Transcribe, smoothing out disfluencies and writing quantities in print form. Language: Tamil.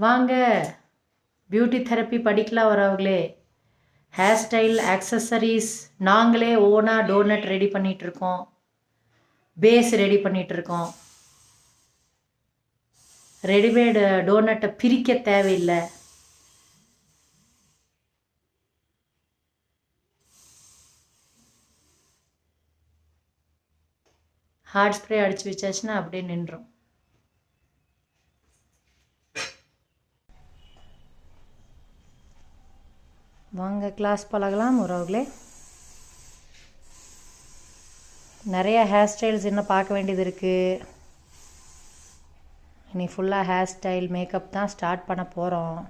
வாங்க பியூட்டி தெரப்பி படிக்கலாம் வரவங்களே. ஹேர் ஸ்டைல் ஆக்சஸரிஸ் நாங்களே ஓனாக டோனட் ரெடி பண்ணிகிட்ருக்கோம், பேஸ் ரெடி பண்ணிகிட்ருக்கோம். ரெடிமேடு டோனட்டை பிரிக்க தேவையில்லை. ஹார்ட் ஸ்ப்ரே அடித்து வச்சாச்சுன்னா அப்படியே நின்றோம். வாங்க கிளாஸ் பழகலாம் உறவுகளே. நிறைய ஹேர் ஸ்டைல்ஸ் இன்னும் பார்க்க வேண்டியது இருக்குது. இனி ஃபுல்லாக ஹேர் ஸ்டைல் மேக்கப் தான் ஸ்டார்ட் பண்ண போகிறோம்.